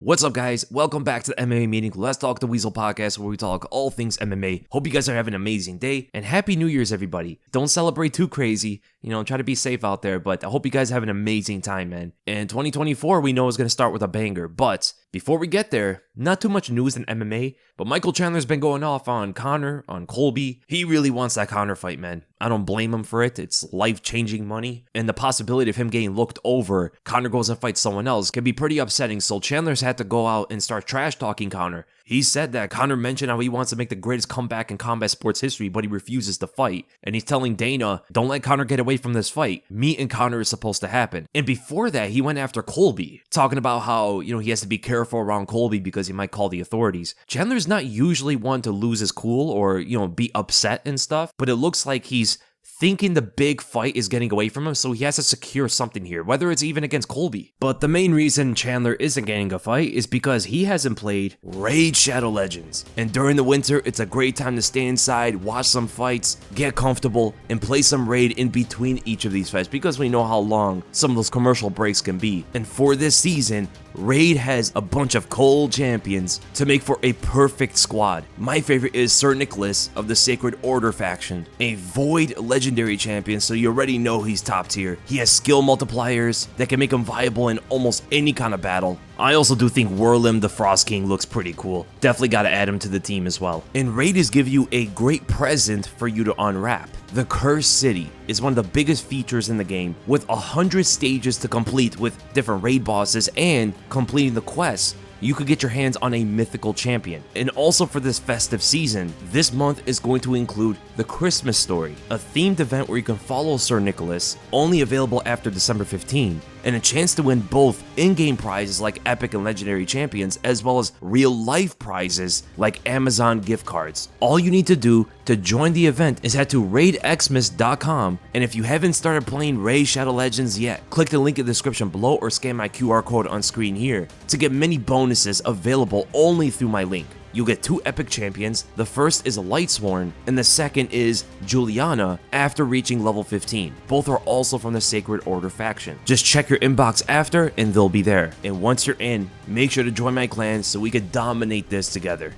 What's up, guys? Welcome back to the MMA meeting. Let's Talk TheWeasle podcast, where we talk all things MMA. Hope you guys are having an amazing day, and Happy New Year's, everybody. Don't celebrate too crazy. Try to be safe out there, but I hope you guys have an amazing time, man. And 2024, we know is going to start with a banger, but before we get there, not too much news in MMA, but Michael Chandler's been going off on Conor, on Colby. He really wants that Conor fight, man. I don't blame him for it. It's life-changing money, and the possibility of him getting looked over, Conor goes and fights someone else, can be pretty upsetting, so Chandler's had to go out and start trash-talking Conor. He said that Conor mentioned how he wants to make the greatest comeback in combat sports history, but he refuses to fight. And he's telling Dana, don't let Conor get away from this fight. Me and Conor is supposed to happen. And before that, he went after Colby, talking about how, he has to be careful around Colby because he might call the authorities. Chandler's not usually one to lose his cool or, be upset and stuff, but it looks like he's thinking the big fight is getting away from him, so he has to secure something here, whether it's even against Colby. But the main reason Chandler isn't getting a fight is because he hasn't played Raid Shadow Legends. And during the winter, it's a great time to stay inside, watch some fights, get comfortable, and play some Raid in between each of these fights because we know how long some of those commercial breaks can be. And for this season, Raid has a bunch of cold champions to make for a perfect squad. My favorite is Sir Nicholas of the Sacred Order faction, a Void legendary champion, so you already know he's top tier. He has skill multipliers that can make him viable in almost any kind of battle. I also do think Werlim the Frost King looks pretty cool. Definitely gotta add him to the team as well. And Raiders give you a great present for you to unwrap. The Cursed City is one of the biggest features in the game, with 100 stages to complete with different raid bosses and completing the quests. You could get your hands on a mythical champion. And also for this festive season, this month is going to include the Christmas Story, a themed event where you can follow Sir Nicholas, only available after December 15, and a chance to win both in-game prizes like epic and legendary champions, as well as real-life prizes like Amazon gift cards. All you need to do to join the event is head to raidxmas.com, and if you haven't started playing Raid Shadow Legends yet, click the link in the description below or scan my QR code on screen here to get many bonuses available only through my link. You'll get 2 epic champions. The first is Lightsworn, and the second is Juliana after reaching level 15. Both are also from the Sacred Order faction. Just check your inbox after and they'll be there. And once you're in, make sure to join my clan so we can dominate this together.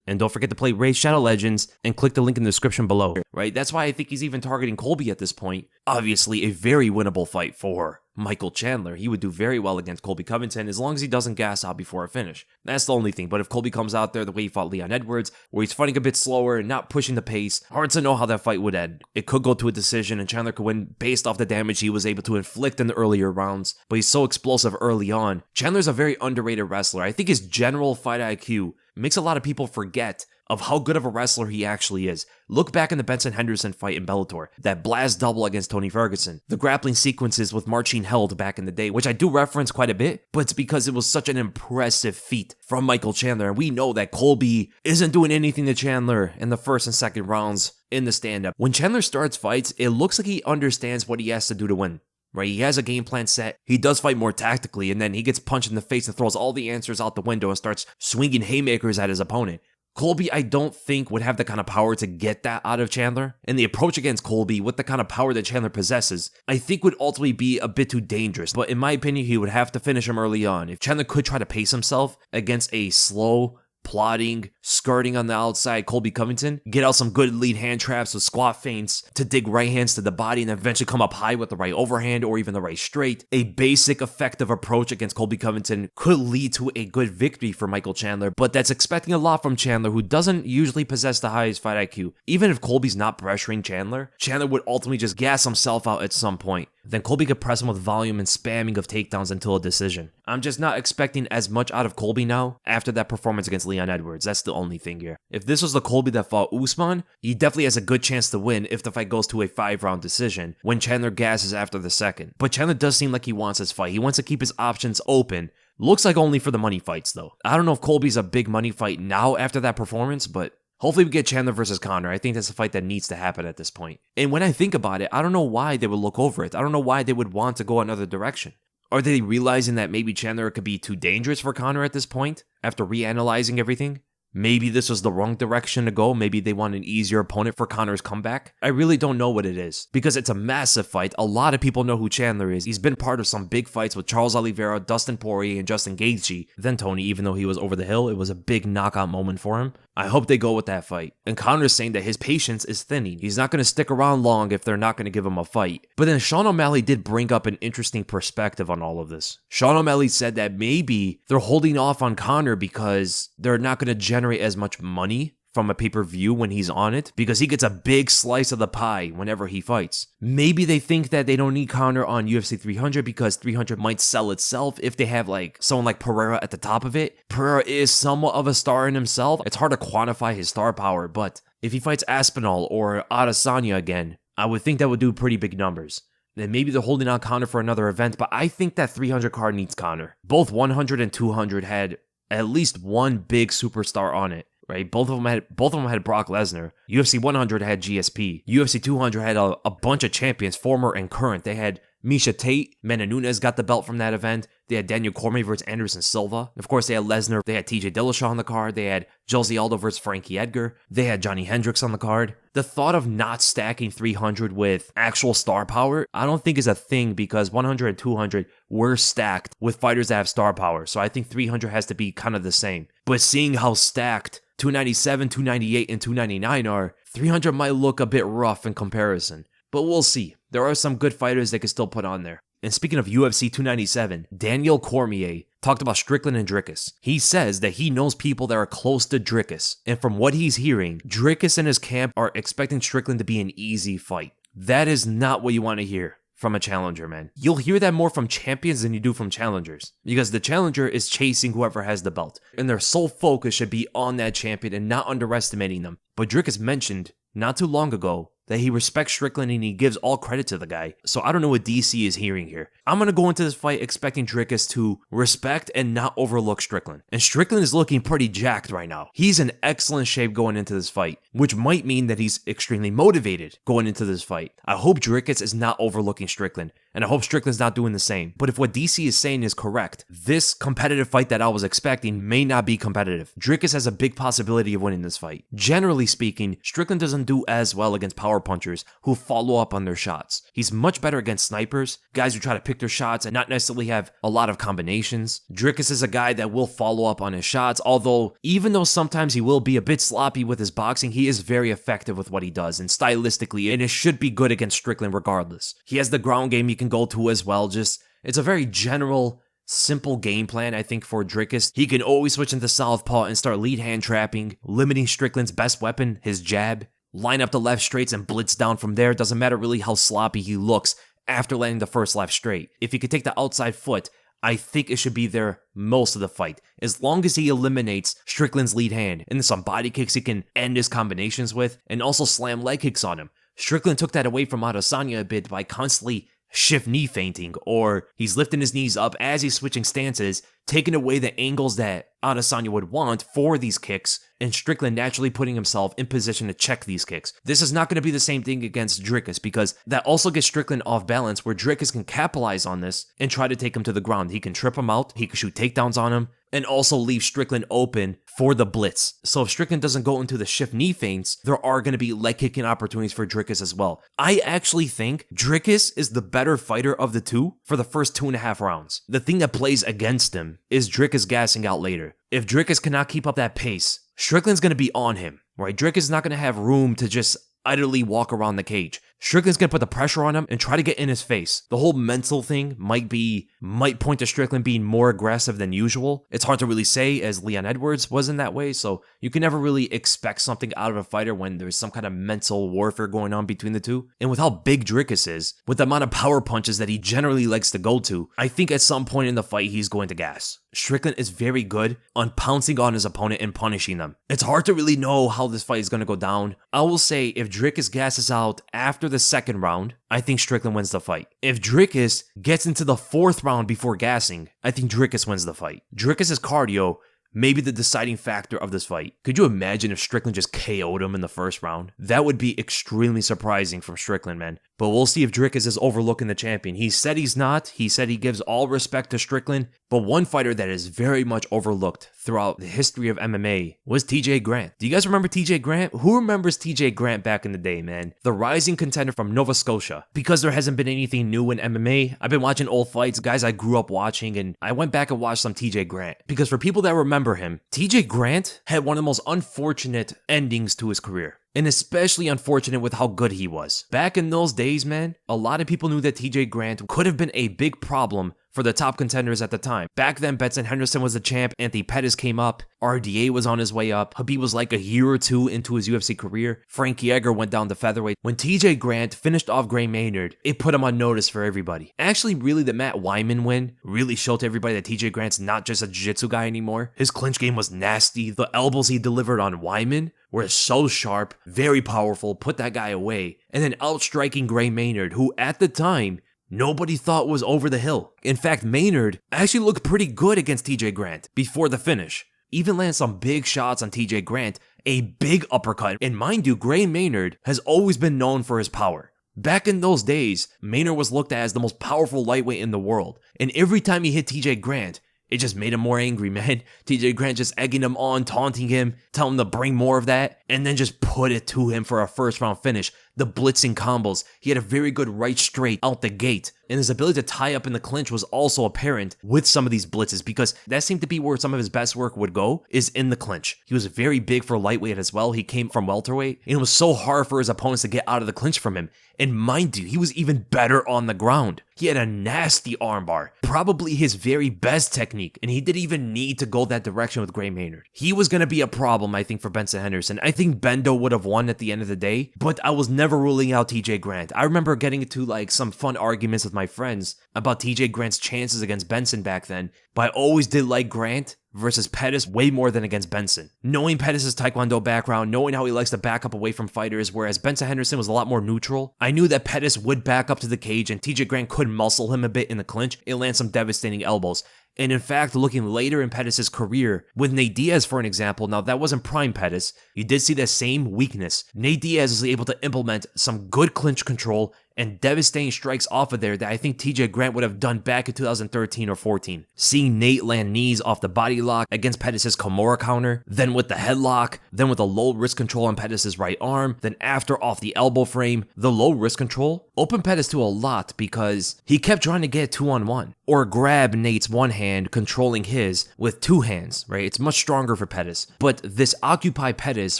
And don't forget to play Raid Shadow Legends and click the link in the description below, right? That's why I think he's even targeting Colby at this point. Obviously, a very winnable fight for Michael Chandler. He would do very well against Colby Covington as long as he doesn't gas out before a finish. That's the only thing. But if Colby comes out there the way he fought Leon Edwards, where he's fighting a bit slower and not pushing the pace, hard to know how that fight would end. It could go to a decision and Chandler could win based off the damage he was able to inflict in the earlier rounds, but he's so explosive early on. Chandler's a very underrated wrestler. I think his general fight IQ makes a lot of people forget of how good of a wrestler he actually is. Look back in the Benson Henderson fight in Bellator, that blast double against Tony Ferguson, the grappling sequences with Marcin Held back in the day, which I do reference quite a bit, but it's because it was such an impressive feat from Michael Chandler, and we know that Colby isn't doing anything to Chandler in the first and second rounds in the stand-up. When Chandler starts fights, it looks like he understands what he has to do to win. Right, he has a game plan set, he does fight more tactically, and then he gets punched in the face and throws all the answers out the window and starts swinging haymakers at his opponent. Colby, I don't think, would have the kind of power to get that out of Chandler, and the approach against Colby with the kind of power that Chandler possesses, I think would ultimately be a bit too dangerous, but in my opinion, he would have to finish him early on. If Chandler could try to pace himself against a slow, plotting, skirting on the outside Colby Covington, get out some good lead hand traps with squat feints to dig right hands to the body and eventually come up high with the right overhand or even the right straight. A basic effective approach against Colby Covington could lead to a good victory for Michael Chandler, but that's expecting a lot from Chandler, who doesn't usually possess the highest fight IQ. Even if Colby's not pressuring Chandler, Chandler would ultimately just gas himself out at some point. Then Colby could press him with volume and spamming of takedowns until a decision. I'm just not expecting as much out of Colby now after that performance against Leon Edwards. That's the only thing here. If this was the Colby that fought Usman, he definitely has a good chance to win if the fight goes to a 5-round decision when Chandler gasses after the second. But Chandler does seem like he wants this fight. He wants to keep his options open. Looks like only for the money fights though. I don't know if Colby's a big money fight now after that performance, but hopefully we get Chandler versus Conor. I think that's a fight that needs to happen at this point. And when I think about it, I don't know why they would look over it. I don't know why they would want to go another direction. Are they realizing that maybe Chandler could be too dangerous for Conor at this point after reanalyzing everything? Maybe this was the wrong direction to go. Maybe they want an easier opponent for Conor's comeback. I really don't know what it is because it's a massive fight. A lot of people know who Chandler is. He's been part of some big fights with Charles Oliveira, Dustin Poirier, and Justin Gaethje. Then Tony, even though he was over the hill, it was a big knockout moment for him. I hope they go with that fight. And Conor's saying that his patience is thinning. He's not going to stick around long if they're not going to give him a fight. But then Sean O'Malley did bring up an interesting perspective on all of this. Sean O'Malley said that maybe they're holding off on Conor because they're not going to generate as much money from a pay-per-view when he's on it, because he gets a big slice of the pie whenever he fights. Maybe they think that they don't need Conor on UFC 300 because 300 might sell itself if they have like someone like Pereira at the top of it. Pereira is somewhat of a star in himself. It's hard to quantify his star power, but if he fights Aspinall or Adesanya again, I would think that would do pretty big numbers. Then maybe they're holding on Conor for another event, but I think that 300 card needs Conor. Both 100 and 200 had at least one big superstar on it. Right, both of them had Brock Lesnar. UFC 100 had GSP. UFC 200 had a bunch of champions, former and current. They had Miesha Tate. Mana Nunes got the belt from that event. They had Daniel Cormier versus Anderson Silva. Of course, they had Lesnar. They had TJ Dillashaw on the card. They had Jose Aldo versus Frankie Edgar. They had Johnny Hendricks on the card. The thought of not stacking 300 with actual star power, I don't think is a thing because 100 and 200 were stacked with fighters that have star power. So I think 300 has to be kind of the same. But seeing how stacked 297, 298, and 299 are, 300 might look a bit rough in comparison. But we'll see. There are some good fighters they can still put on there. And speaking of UFC 297, Daniel Cormier talked about Strickland and Dricus. He says that he knows people that are close to Dricus. And from what he's hearing, Dricus and his camp are expecting Strickland to be an easy fight. That is not what you want to hear from a challenger, man. You'll hear that more from champions than you do from challengers, because the challenger is chasing whoever has the belt, and their sole focus should be on that champion and not underestimating them. But Dricus mentioned not too long ago that he respects Strickland and he gives all credit to the guy. So I don't know what DC is hearing here. I'm going to go into this fight expecting Dricus to respect and not overlook Strickland. And Strickland is looking pretty jacked right now. He's in excellent shape going into this fight, which might mean that he's extremely motivated going into this fight. I hope Dricus is not overlooking Strickland, and I hope Strickland's not doing the same. But if what DC is saying is correct, this competitive fight that I was expecting may not be competitive. Dricus has a big possibility of winning this fight. Generally speaking, Strickland doesn't do as well against power punchers who follow up on their shots. He's much better against snipers, guys who try to pick their shots and not necessarily have a lot of combinations. Dricus is a guy that will follow up on his shots, although even though sometimes he will be a bit sloppy with his boxing, he is very effective with what he does and stylistically, and it should be good against Strickland regardless. He has the ground game he can go to as well. Just, it's a very general, simple game plan, I think, for Dricus. He can always switch into southpaw and start lead hand trapping, limiting Strickland's best weapon, his jab. Line up the left straights and blitz down from there. Doesn't matter really how sloppy he looks after landing the first left straight. If he could take the outside foot, I think it should be there most of the fight, as long as he eliminates Strickland's lead hand and some body kicks he can end his combinations with, and also slam leg kicks on him. Strickland took that away from Adesanya a bit by constantly shift knee feinting, or he's lifting his knees up as he's switching stances, taking away the angles that Adesanya would want for these kicks, and Strickland naturally putting himself in position to check these kicks. This is not going to be the same thing against Dricus, because that also gets Strickland off balance, where Dricus can capitalize on this and try to take him to the ground. He can trip him out, he can shoot takedowns on him, and also leave Strickland open for the blitz. So if Strickland doesn't go into the shift knee feints, there are going to be leg kicking opportunities for Dricus as well. I actually think Dricus is the better fighter of the two for the first 2.5 rounds. The thing that plays against him is Dricus gassing out later. If Dricus cannot keep up that pace, Strickland's going to be on him, right? Dricus is not going to have room to just idly walk around the cage. Strickland's going to put the pressure on him and try to get in his face. The whole mental thing might point to Strickland being more aggressive than usual. It's hard to really say, as Leon Edwards wasn't that way, so you can never really expect something out of a fighter when there's some kind of mental warfare going on between the two. And with how big Dricus is, with the amount of power punches that he generally likes to go to, I think at some point in the fight he's going to gas. Strickland is very good on pouncing on his opponent and punishing them. It's hard to really know how this fight is going to go down. I will say if Dricus gasses out after the second round, I think Strickland wins the fight. If Dricus gets into the fourth round before gassing, I think Dricus wins the fight. Dricus' cardio maybe the deciding factor of this fight. Could you imagine if Strickland just KO'd him in the first round? That would be extremely surprising from Strickland, man. But we'll see if Dricus is overlooking the champion. He said he's not. He said he gives all respect to Strickland. But one fighter that is very much overlooked throughout the history of MMA was TJ Grant. Do you guys remember TJ Grant? Who remembers TJ Grant back in the day, man? The rising contender from Nova Scotia. Because there hasn't been anything new in MMA, I've been watching old fights, guys I grew up watching, and I went back and watched some TJ Grant. Because for people that remember him, TJ Grant had one of the most unfortunate endings to his career. And especially unfortunate with how good he was. Back in those days, man, a lot of people knew that TJ Grant could have been a big problem for the top contenders at the time. Back then, Benson Henderson was the champ, Anthony Pettis came up, RDA was on his way up, Khabib was like a year or two into his UFC career, Frankie Edgar went down to featherweight. When TJ Grant finished off Gray Maynard, it put him on notice for everybody. Actually, really, the Matt Wyman win really showed to everybody that TJ Grant's not just a jiu-jitsu guy anymore. His clinch game was nasty. The elbows he delivered on Wyman were so sharp, very powerful, put that guy away, and then outstriking Gray Maynard, who at the time, nobody thought was over the hill. In fact, Maynard actually looked pretty good against TJ Grant before the finish. Even landed some big shots on TJ Grant, a big uppercut. And mind you, Gray Maynard has always been known for his power. Back in those days, Maynard was looked at as the most powerful lightweight in the world. And every time he hit TJ Grant, it just made him more angry, man. TJ Grant just egging him on, taunting him, telling him to bring more of that, and then just put it to him for a first round finish. The blitzing combos. He had a very good right straight out the gate. And his ability to tie up in the clinch was also apparent with some of these blitzes because that seemed to be where some of his best work would go, is in the clinch. He was very big for lightweight as well. He came from welterweight, and it was so hard for his opponents to get out of the clinch from him. And mind you, he was even better on the ground. He had a nasty armbar, probably his very best technique, and he didn't even need to go that direction with Gray Maynard. He was going to be a problem, I think, for Benson Henderson. I think Bendo would have won at the end of the day, but I was never ruling out TJ Grant. I remember getting into like some fun arguments with my friends about TJ Grant's chances against Benson back then, but I always did like Grant versus Pettis way more than against Benson. Knowing Pettis' Taekwondo background, knowing how he likes to back up away from fighters, whereas Benson Henderson was a lot more neutral, I knew that Pettis would back up to the cage and TJ Grant could muscle him a bit in the clinch and land some devastating elbows. And in fact, looking later in Pettis' career, with Nate Diaz for an example, now that wasn't prime Pettis, you did see that same weakness. Nate Diaz was able to implement some good clinch control and devastating strikes off of there that I think TJ Grant would have done back in 2013 or 14. Seeing Nate land knees off the body lock against Pettis' Kimura counter, then with the headlock, then with the low wrist control on Pettis' right arm, then after off the elbow frame, the low wrist control opened Pettis to a lot because he kept trying to get 2-on-1 or grab Nate's one hand controlling his with two hands, right? It's much stronger for Pettis, but this occupied Pettis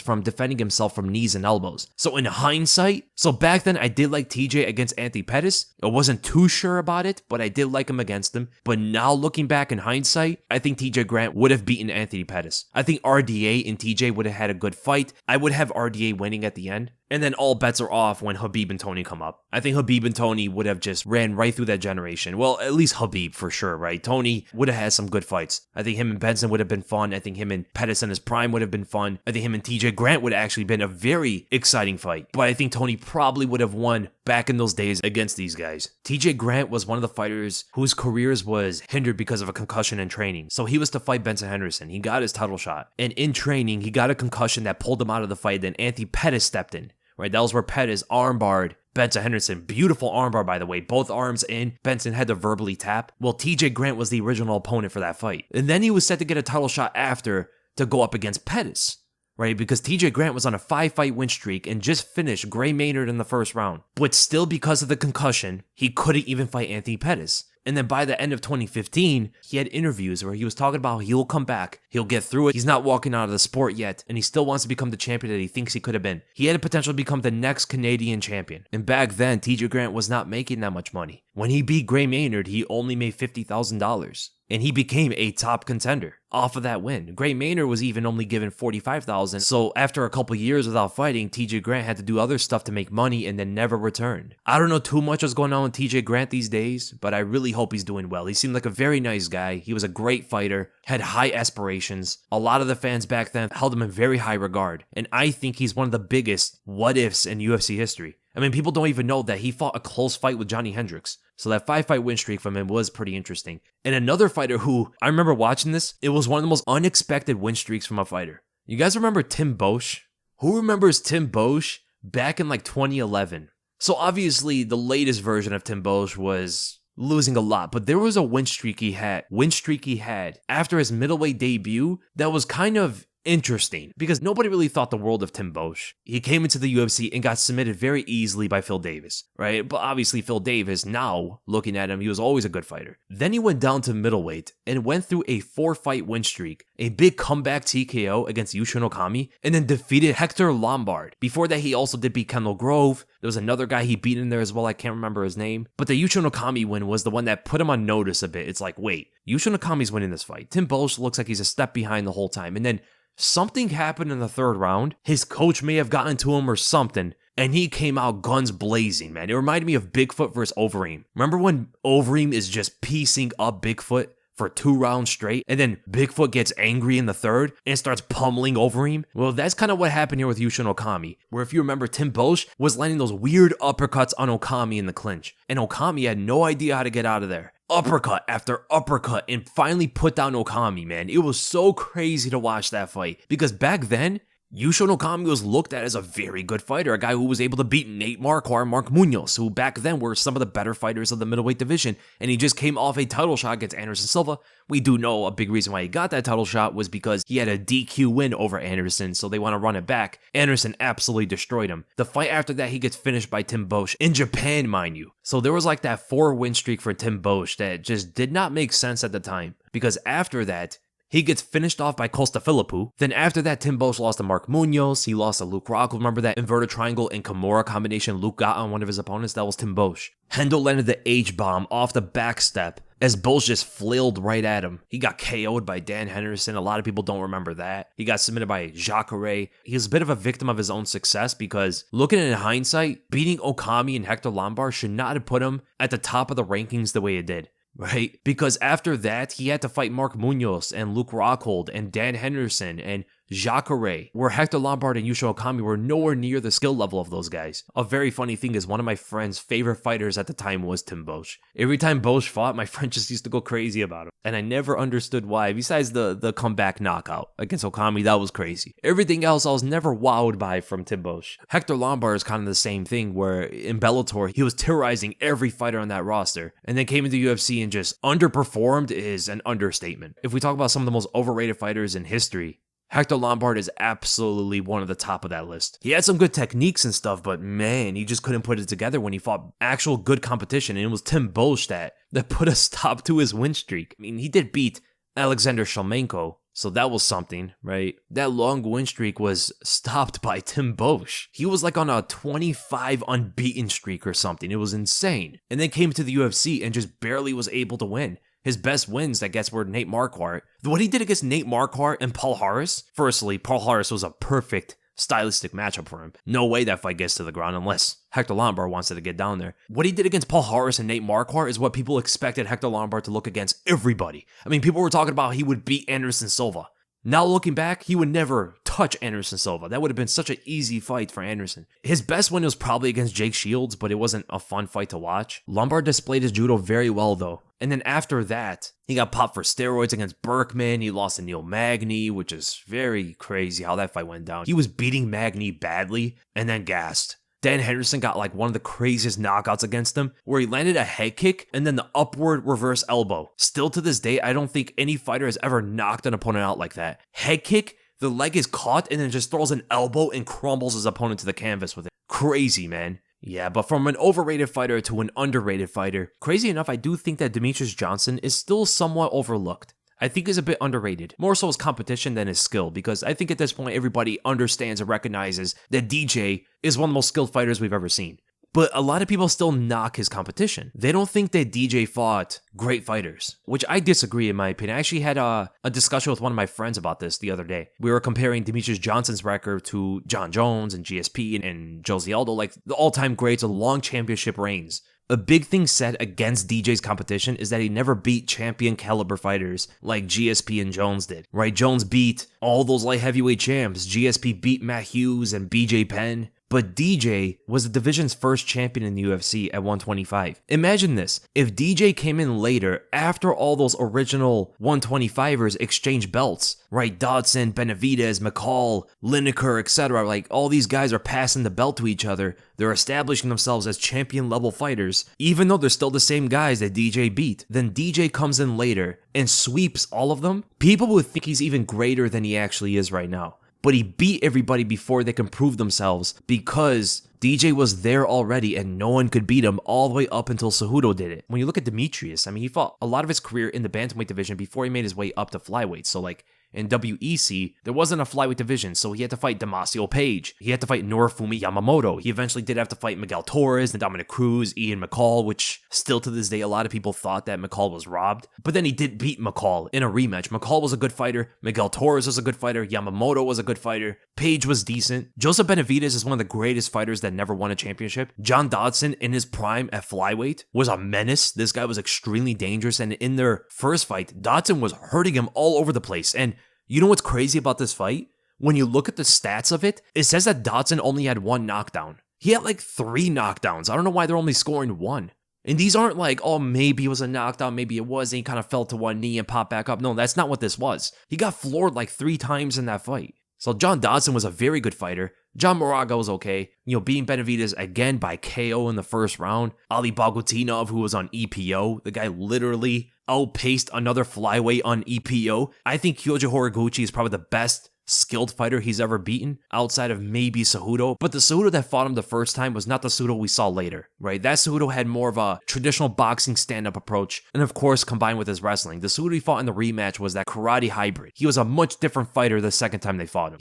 from defending himself from knees and elbows. So in hindsight, back then I did like TJ against Anthony Pettis. I wasn't too sure about it, but I did like him against him. But now looking back in hindsight, I think TJ Grant would have beaten Anthony Pettis. I think RDA and TJ would have had a good fight. I would have RDA winning at the end. And then all bets are off when Khabib and Tony come up. I think Khabib and Tony would have just ran right through that generation. Well, at least Khabib for sure, right? Tony would have had some good fights. I think him and Benson would have been fun. I think him and Pettis in his prime would have been fun. I think him and TJ Grant would have actually been a very exciting fight. But I think Tony probably would have won back in those days against these guys. TJ Grant was one of the fighters whose careers was hindered because of a concussion in training. So he was to fight Benson Henderson. He got his title shot. And in training, he got a concussion that pulled him out of the fight. Then Anthony Pettis stepped in. Right, that was where Pettis armbarred Benson Henderson. Beautiful armbar, by the way. Both arms in. Benson had to verbally tap. Well, TJ Grant was the original opponent for that fight. And then he was set to get a title shot after to go up against Pettis. Right, because TJ Grant was on a 5-fight win streak and just finished Gray Maynard in the first round. But still, because of the concussion, he couldn't even fight Anthony Pettis. And then by the end of 2015, he had interviews where he was talking about he'll come back, he'll get through it, he's not walking out of the sport yet, and he still wants to become the champion that he thinks he could have been. He had the potential to become the next Canadian champion. And back then, TJ Grant was not making that much money. When he beat Gray Maynard, he only made $50,000. And he became a top contender off of that win. Gray Maynard was even only given $45,000. So after a couple years without fighting, TJ Grant had to do other stuff to make money and then never returned. I don't know too much what's going on with TJ Grant these days, but I really hope he's doing well. He seemed like a very nice guy. He was a great fighter, had high aspirations. A lot of the fans back then held him in very high regard. And I think he's one of the biggest what-ifs in UFC history. I mean, people don't even know that he fought a close fight with Johnny Hendricks. So that 5-fight win streak from him was pretty interesting. And another fighter who, I remember watching this, it was one of the most unexpected win streaks from a fighter. You guys remember Tim Boetsch? Who remembers Tim Boetsch back in like 2011? So obviously the latest version of Tim Boetsch was losing a lot, but there was a win streak he had after his middleweight debut that was kind of interesting because nobody really thought the world of Tim Boetsch. He came into the UFC and got submitted very easily by Phil Davis, right? But obviously Phil Davis, now looking at him, he was always a good fighter. Then he went down to middleweight and went through a 4-fight win streak, a big comeback TKO against Yushin Okami, and then defeated Hector Lombard. Before that, he also did beat Kendall Grove. There was another guy he beat in there as well. I can't remember his name. But the Yushin Okami win was the one that put him on notice a bit. It's like, wait, Yushin Okami's winning this fight. Tim Boetsch looks like he's a step behind the whole time. And then something happened in the third round. His coach may have gotten to him or something, and he came out guns blazing, man. It reminded me of Bigfoot versus Overeem. Remember when Overeem is just piecing up Bigfoot for 2 rounds straight, and then Bigfoot gets angry in the third and starts pummeling Overeem? Well, that's kind of what happened here with Yushin Okami, where if you remember, Tim Boetsch was landing those weird uppercuts on Okami in the clinch, and Okami had no idea how to get out of there. Uppercut after uppercut, and finally put down Okami, man. It was so crazy to watch that fight, because back then, Yushin Okami was looked at as a very good fighter, a guy who was able to beat Nate Marquardt and Mark Munoz, who back then were some of the better fighters of the middleweight division, and he just came off a title shot against Anderson Silva. We do know a big reason why he got that title shot was because he had a DQ win over Anderson, so they want to run it back. Anderson absolutely destroyed him. The fight after that, he gets finished by Tim Boetsch, in Japan, mind you. So there was like that 4-win streak for Tim Boetsch that just did not make sense at the time, because after that, he gets finished off by Costa Philippou. Then after that, Tim Boetsch lost to Mark Munoz. He lost to Luke Rockhold. Remember that inverted triangle and Kimura combination Luke got on one of his opponents? That was Tim Boetsch. Hendo landed the H-bomb off the back step as Boetsch just flailed right at him. He got KO'd by Dan Henderson. A lot of people don't remember that. He got submitted by Jacare. He was a bit of a victim of his own success because, looking in hindsight, beating Okami and Hector Lombard should not have put him at the top of the rankings the way it did. Right? Because after that, he had to fight Mark Munoz and Luke Rockhold and Dan Henderson and Jacare, where Hector Lombard and Yushin Okami were nowhere near the skill level of those guys. A very funny thing is one of my friend's favorite fighters at the time was Tim Boetsch. Every time Boetsch fought, my friend just used to go crazy about him. And I never understood why. Besides the comeback knockout against Okami, that was crazy. Everything else I was never wowed by from Tim Boetsch. Hector Lombard is kind of the same thing, where in Bellator, he was terrorizing every fighter on that roster, and then came into UFC and just underperformed is an understatement. If we talk about some of the most overrated fighters in history, Hector Lombard is absolutely one of the top of that list. He had some good techniques and stuff, but man, he just couldn't put it together when he fought actual good competition, and it was Tim Boetsch that put a stop to his win streak. I mean, he did beat Alexander Shlemenko, so that was something, right? That long win streak was stopped by Tim Boetsch. He was like on a 25 unbeaten streak or something. It was insane. And then came to the UFC and just barely was able to win. His best wins, I guess, were Nate Marquardt. What he did against Nate Marquardt and Paul Harris, firstly, Paul Harris was a perfect stylistic matchup for him. No way that fight gets to the ground unless Hector Lombard wants it to get down there. What he did against Paul Harris and Nate Marquardt is what people expected Hector Lombard to look against everybody. I mean, people were talking about he would beat Anderson Silva. Now looking back, he would never touch Anderson Silva. That would have been such an easy fight for Anderson. His best win was probably against Jake Shields, but it wasn't a fun fight to watch. Lombard displayed his judo very well though. And then after that, he got popped for steroids against Berkman. He lost to Neil Magny, which is very crazy how that fight went down. He was beating Magny badly and then gassed. Dan Henderson got like one of the craziest knockouts against him, where he landed a head kick and then the upward reverse elbow. Still to this day, I don't think any fighter has ever knocked an opponent out like that. Head kick, the leg is caught and then just throws an elbow and crumbles his opponent to the canvas with it. Crazy, man. Yeah, but from an overrated fighter to an underrated fighter, crazy enough, I do think that Demetrious Johnson is still somewhat overlooked. I think he's a bit underrated, more so his competition than his skill, because I think at this point everybody understands and recognizes that DJ is one of the most skilled fighters we've ever seen. But a lot of people still knock his competition. They don't think that DJ fought great fighters, which I disagree in my opinion. I actually had a discussion with one of my friends about this the other day. We were comparing Demetrious Johnson's record to John Jones and GSP and Jose Aldo, like the all-time greats of long championship reigns. A big thing said against DJ's competition is that he never beat champion caliber fighters like GSP and Jones did, right? Jones beat all those light heavyweight champs. GSP beat Matt Hughes and BJ Penn. but DJ was the division's first champion in the UFC at 125. Imagine this, if DJ came in later after all those original 125ers exchanged belts, right? Dodson, Benavidez, McCall, Lineker, etc. Like all these guys are passing the belt to each other. They're establishing themselves as champion level fighters, even though they're still the same guys that DJ beat. Then DJ comes in later and sweeps all of them. People would think he's even greater than he actually is right now. But he beat everybody before they can prove themselves because DJ was there already and no one could beat him all the way up until Cejudo did it. When you look at Demetrious, I mean, he fought a lot of his career in the bantamweight division before he made his way up to flyweight. So like in WEC, there wasn't a flyweight division, so he had to fight Damasio Page. He had to fight Norifumi Yamamoto. He eventually did have to fight Miguel Torres, and Dominic Cruz, Ian McCall, which still to this day, a lot of people thought that McCall was robbed. But then he did beat McCall in a rematch. McCall was a good fighter. Miguel Torres was a good fighter. Yamamoto was a good fighter. Page was decent. Joseph Benavidez is one of the greatest fighters that never won a championship. John Dodson, in his prime at flyweight, was a menace. This guy was extremely dangerous, and in their first fight, Dodson was hurting him all over the place. And you know what's crazy about this fight? When you look at the stats of it, it says that Dodson only had one knockdown. He had like 3 knockdowns. I don't know why they're only scoring 1. And these aren't like, oh, maybe it was a knockdown, maybe it wasn't. He kind of fell to one knee and popped back up. No, that's not what this was. He got floored like 3 times in that fight. So John Dodson was a very good fighter. John Moraga was okay. Beating Benavidez again by KO in the first round. Ali Bagutinov, who was on EPO. The guy literally outpaced another flyweight on EPO. I think Kyoji Horiguchi is probably the best skilled fighter he's ever beaten outside of maybe Cejudo. But the Cejudo that fought him the first time was not the Cejudo we saw later, right? That Cejudo had more of a traditional boxing stand-up approach, and of course combined with his wrestling. The Cejudo he fought in the rematch was that karate hybrid. He was a much different fighter the second time they fought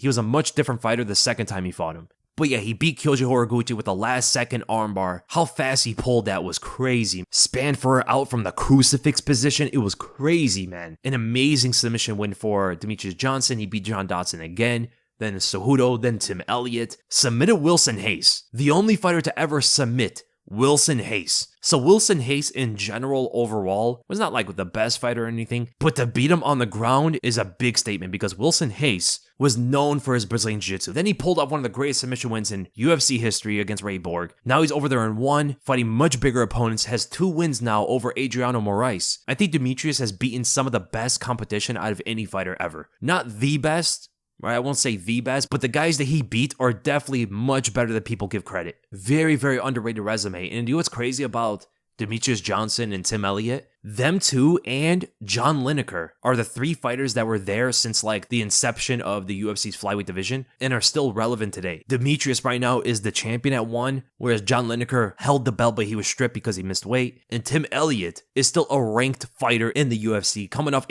him. But yeah, he beat Kyoji Horiguchi with a last-second armbar. How fast he pulled that was crazy. Spanfer out from the crucifix position. It was crazy, man. An amazing submission win for Demetrious Johnson. He beat John Dodson again. Then Cejudo, then Tim Elliott. Submitted Wilson Hayes. The only fighter to ever submit Wilson Hayes. So Wilson Hayes in general overall was not like the best fighter or anything, but to beat him on the ground is a big statement because Wilson Hayes was known for his Brazilian Jiu-Jitsu. Then he pulled off one of the greatest submission wins in UFC history against Ray Borg. Now he's over there in 1, fighting much bigger opponents, has 2 wins now over Adriano Moraes. I think Demetrious has beaten some of the best competition out of any fighter ever. Not the best, right? I won't say the best, but the guys that he beat are definitely much better than people give credit. Very, very underrated resume. And you know what's crazy about Demetrious Johnson and Tim Elliott? Them two and John Lineker are the 3 fighters that were there since like the inception of the UFC's flyweight division and are still relevant today. Demetrious right now is the champion at 1, whereas John Lineker held the belt but he was stripped because he missed weight. And Tim Elliott is still a ranked fighter in the UFC, coming off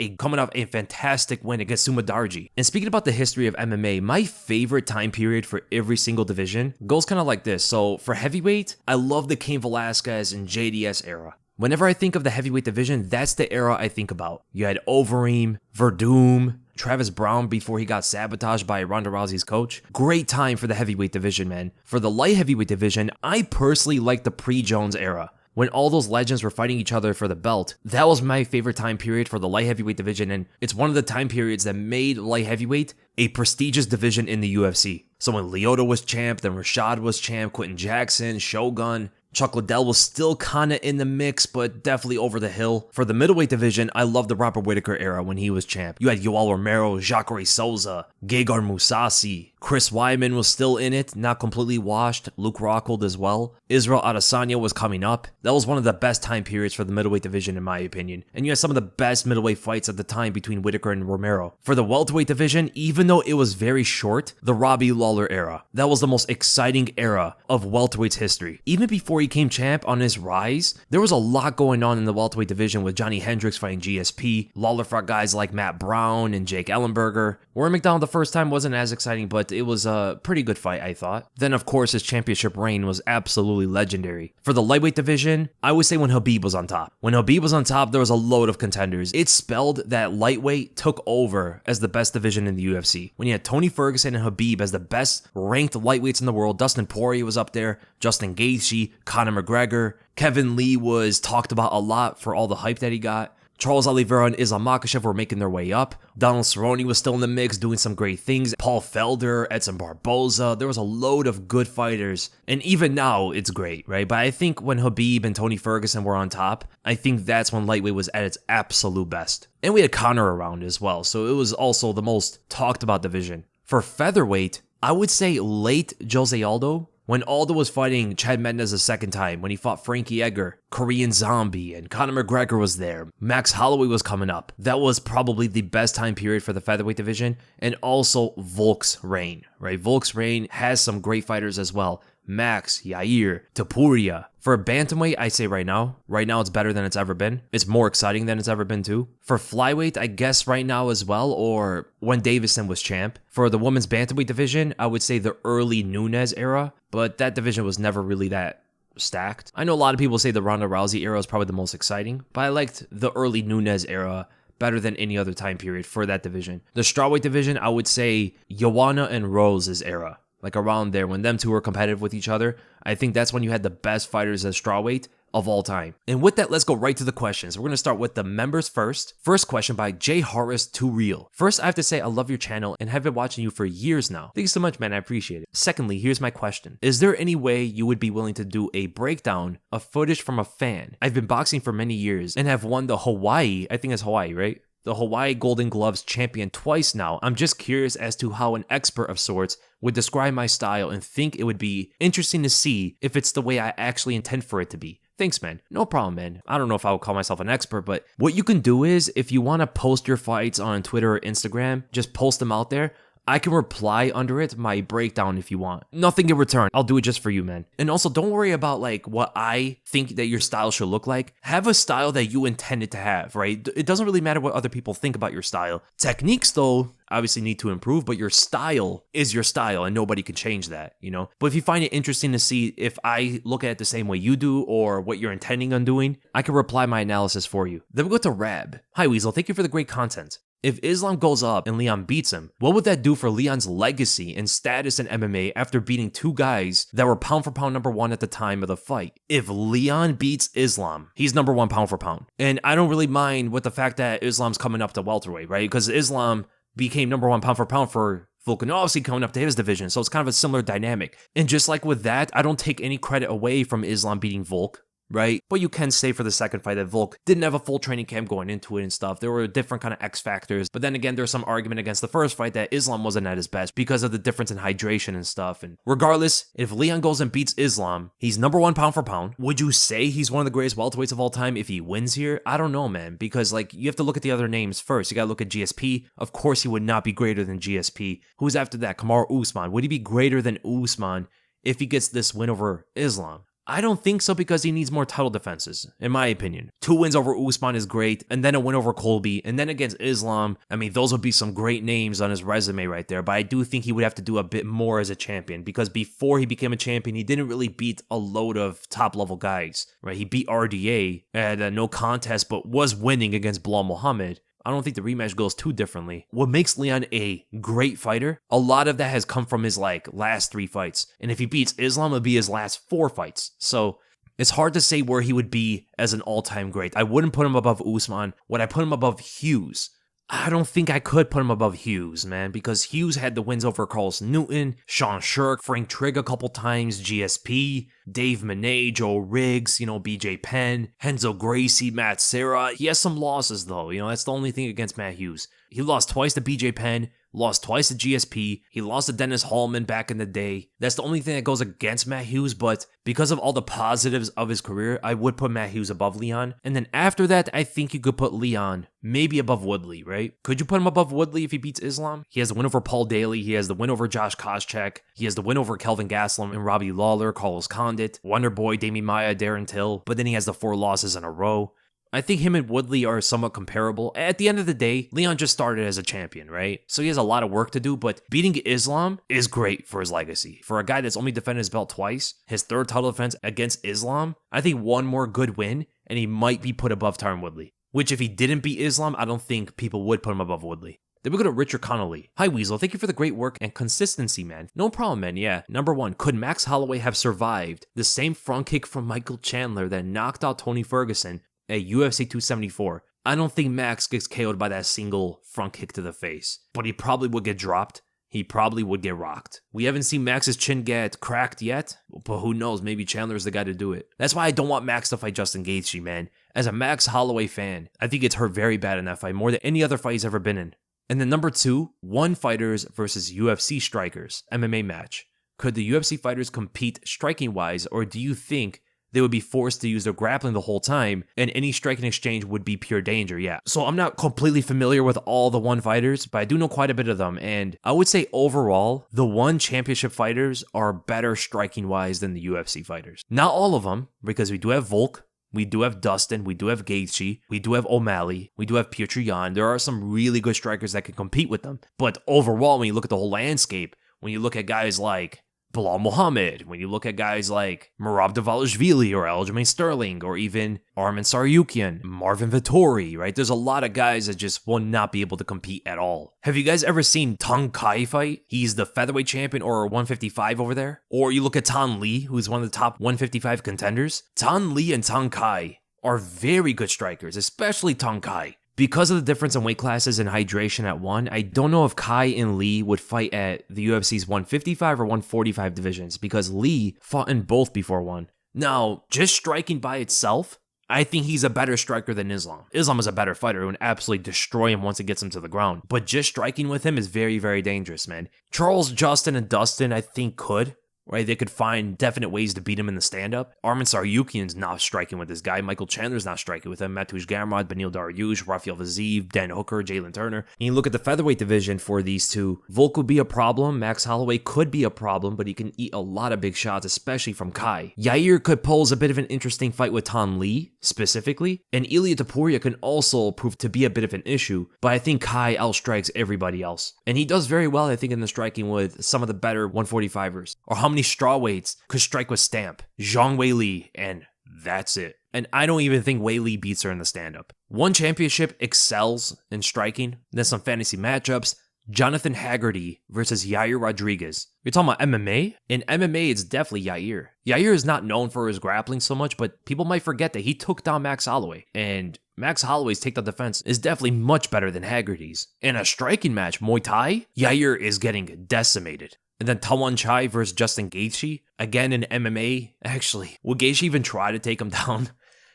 a fantastic win against Sumadarji. And speaking about the history of MMA, my favorite time period for every single division goes kind of like this. So for heavyweight, I love the Cain Velasquez and JDS era. Whenever I think of the heavyweight division, that's the era I think about. You had Overeem, Verdum, Travis Brown before he got sabotaged by Ronda Rousey's coach. Great time for the heavyweight division, man. For the light heavyweight division, I personally like the pre-Jones era. When all those legends were fighting each other for the belt, that was my favorite time period for the light heavyweight division, and it's one of the time periods that made light heavyweight a prestigious division in the UFC. So when Lyoto was champ, then Rashad was champ, Quentin Jackson, Shogun, Chuck Liddell was still kinda in the mix, but definitely over the hill. For the middleweight division, I love the Robert Whittaker era when he was champ. You had Yoel Romero, Jacare Souza, Gegard Mousasi, Chris Weidman was still in it, not completely washed, Luke Rockhold as well. Israel Adesanya was coming up. That was one of the best time periods for the middleweight division in my opinion. And you had some of the best middleweight fights at the time between Whittaker and Romero. For the welterweight division, even though it was very short, the Robbie Lawler era. That was the most exciting era of welterweight's history. Even before he became champ on his rise, there was a lot going on in the welterweight division with Johnny Hendricks fighting GSP. Lawler fought guys like Matt Brown and Jake Ellenberger. Warren McDonald the first time wasn't as exciting, but it was a pretty good fight, I thought. Then, of course, his championship reign was absolutely legendary. For the lightweight division, I would say when Khabib was on top. When Khabib was on top, there was a load of contenders. It spelled that lightweight took over as the best division in the UFC. When you had Tony Ferguson and Khabib as the best ranked lightweights in the world, Dustin Poirier was up there, Justin Gaethje, Conor McGregor, Kevin Lee was talked about a lot for all the hype that he got. Charles Oliveira and Islam Makhachev were making their way up. Donald Cerrone was still in the mix, doing some great things. Paul Felder, Edson Barboza. There was a load of good fighters. And even now, it's great, right? But I think when Khabib and Tony Ferguson were on top, I think that's when lightweight was at its absolute best. And we had Conor around as well, so it was also the most talked about division. For featherweight, I would say late Jose Aldo. When Aldo was fighting Chad Mendes a second time, when he fought Frankie Edgar, Korean Zombie, and Conor McGregor was there, Max Holloway was coming up. That was probably the best time period for the featherweight division, and also Volk's reign, right? Volk's reign has some great fighters as well. Max, Yair, Topuria. For bantamweight, I say right now it's better than it's ever been. It's more exciting than it's ever been too. For flyweight, I guess right now as well, or when Davison was champ. For the women's bantamweight division, I would say the early Nunes era, but that division was never really that stacked. I know a lot of people say the Ronda Rousey era is probably the most exciting, but I liked the early Nunes era better than any other time period for that division. The strawweight division, I would say Joanna and Rose's era. Like around there, when them two were competitive with each other, I think that's when you had the best fighters at strawweight of all time. And with that, let's go right to the questions. We're going to start with the members first. First question by J. Harris 2 Real. First, I have to say I love your channel and have been watching you for years now. Thank you so much, man. I appreciate it. Secondly, here's my question. Is there any way you would be willing to do a breakdown of footage from a fan? I've been boxing for many years and have won the Hawaii, I think it's Hawaii, right? The Hawaii Golden Gloves champion twice now. I'm just curious as to how an expert of sorts would describe my style and think it would be interesting to see if it's the way I actually intend for it to be. Thanks, man. No problem, man. I don't know if I would call myself an expert, but what you can do is if you want to post your fights on Twitter or Instagram, just post them out there. I can reply under it my breakdown if you want. Nothing in return. I'll do it just for you, man. And also, don't worry about like what I think that your style should look like. Have a style that you intended to have, right? It doesn't really matter what other people think about your style. Techniques, though, obviously need to improve, but your style is your style and nobody can change that, you know? But if you find it interesting to see if I look at it the same way you do or what you're intending on doing, I can reply my analysis for you. Then we go to Rab. Hi, Weasel. Thank you for the great content. If Islam goes up and Leon beats him, what would that do for Leon's legacy and status in MMA after beating two guys that were pound for pound number one at the time of the fight? If Leon beats Islam, he's number one pound for pound. And I don't really mind with the fact that Islam's coming up to welterweight, right? Because Islam became number one pound for Volkanovski coming up to his division, so it's kind of a similar dynamic. And just like with that, I don't take any credit away from Islam beating Volk, right? But you can say for the second fight that Volk didn't have a full training camp going into it and stuff. There were different kind of X factors. But then again, there's some argument against the first fight that Islam wasn't at his best because of the difference in hydration and stuff. And regardless, if Leon goes and beats Islam, he's number one pound for pound. Would you say he's one of the greatest welterweights of all time if he wins here? I don't know, man, because like you have to look at the other names first. You got to look at GSP. Of course, he would not be greater than GSP. Who's after that? Kamaru Usman. Would he be greater than Usman if he gets this win over Islam? I don't think so because he needs more title defenses, in my opinion. 2 wins over Usman is great, and then a win over Colby, and then against Islam. I mean, those would be some great names on his resume right there, but I do think he would have to do a bit more as a champion because before he became a champion, he didn't really beat a load of top-level guys, right? He beat RDA at a no contest, but was winning against Bilal Muhammad. I don't think the rematch goes too differently. What makes Leon a great fighter, a lot of that has come from his last 3 fights. And if he beats Islam, it'll be his last 4 fights. So it's hard to say where he would be as an all-time great. I wouldn't put him above Usman. Would I put him above Hughes? I don't think I could put him above Hughes, man, because Hughes had the wins over Carlos Newton, Sean Shirk, Frank Trigg a couple times, GSP, Dave Monet, Joe Riggs, BJ Penn, Henzo Gracie, Matt Serra. He has some losses, though. That's the only thing against Matt Hughes. He lost twice to BJ Penn, lost twice to GSP. He lost to Dennis Hallman back in the day. That's the only thing that goes against Matt Hughes, but because of all the positives of his career, I would put Matt Hughes above Leon. And then after that, I think you could put Leon maybe above Woodley, right? Could you put him above Woodley if he beats Islam? He has the win over Paul Daly. He has the win over Josh Koscheck. He has the win over Kelvin Gastelum and Robbie Lawler, Carlos Condit, Wonderboy, Damian Maia, Darren Till. But then he has the 4 losses in a row. I think him and Woodley are somewhat comparable. At the end of the day, Leon just started as a champion, right? So he has a lot of work to do, but beating Islam is great for his legacy. For a guy that's only defended his belt twice, his 3rd title defense against Islam, I think one more good win, and he might be put above Tyron Woodley. Which if he didn't beat Islam, I don't think people would put him above Woodley. Then we go to Richard Connolly. Hi, Weasel. Thank you for the great work and consistency, man. No problem, man. Yeah. Number 1, could Max Holloway have survived the same front kick from Michael Chandler that knocked out Tony Ferguson at UFC 274? I don't think Max gets KO'd by that single front kick to the face, but he probably would get dropped. He probably would get rocked. We haven't seen Max's chin get cracked yet, but who knows? Maybe Chandler's the guy to do it. That's why I don't want Max to fight Justin Gaethje, man. As a Max Holloway fan, I think it's hurt very bad in that fight, more than any other fight he's ever been in. And then number 2, one fighters versus UFC strikers, MMA match. Could the UFC fighters compete striking-wise, or do you think they would be forced to use their grappling the whole time, and any striking exchange would be pure danger? Yeah. So I'm not completely familiar with all the one fighters, but I do know quite a bit of them, and I would say overall, the one championship fighters are better striking-wise than the UFC fighters. Not all of them, because we do have Volk, we do have Dustin, we do have Gaethje, we do have O'Malley, we do have Petr Yan. There are some really good strikers that can compete with them. But overall, when you look at the whole landscape, when you look at guys like Bilal Muhammad, when you look at guys like Merab Dvalishvili or Aljamain Sterling or even Arman Tsarukyan, Marvin Vettori, right? There's a lot of guys that just will not be able to compete at all. Have you guys ever seen Tung Kai fight? He's the featherweight champion or 155 over there. Or you look at Tan Lee, who's one of the top 155 contenders. Tan Lee and Tung Kai are very good strikers, especially Tung Kai. Because of the difference in weight classes and hydration at one, I don't know if Kai and Lee would fight at the UFC's 155 or 145 divisions, because Lee fought in both before one. Now, just striking by itself, I think he's a better striker than Islam. Islam is a better fighter who would absolutely destroy him once it gets him to the ground. But just striking with him is very, very dangerous, man. Charles, Justin, and Dustin, I think, could. Right, they could find definite ways to beat him in the stand-up. Arman Tsarukyan's not striking with this guy. Michael Chandler's not striking with him. Mateusz Gamrot, Beneil Dariush, Rafael Vaziev, Dan Hooker, Jalen Turner. And you look at the featherweight division for these two. Volk would be a problem. Max Holloway could be a problem, but he can eat a lot of big shots, especially from Kai. Yair could pose a bit of an interesting fight with Tan Lee, specifically. And Ilia Topuria can also prove to be a bit of an issue, but I think Kai outstrikes everybody else. And he does very well, I think, in the striking with some of the better 145ers. Or how many strawweights could strike with Stamp? Zhang Weili, and that's it. And I don't even think Weili beats her in the stand-up. One championship excels in striking. Then some fantasy matchups. Jonathan Haggerty versus Yair Rodriguez. You're talking about MMA? In MMA, it's definitely Yair. Yair is not known for his grappling so much, but people might forget that he took down Max Holloway. And Max Holloway's takedown defense is definitely much better than Haggerty's. In a striking match, Muay Thai, Yair is getting decimated. And then Tawan Chai versus Justin Gaethje. Again, in MMA, actually, would Gaethje even try to take him down?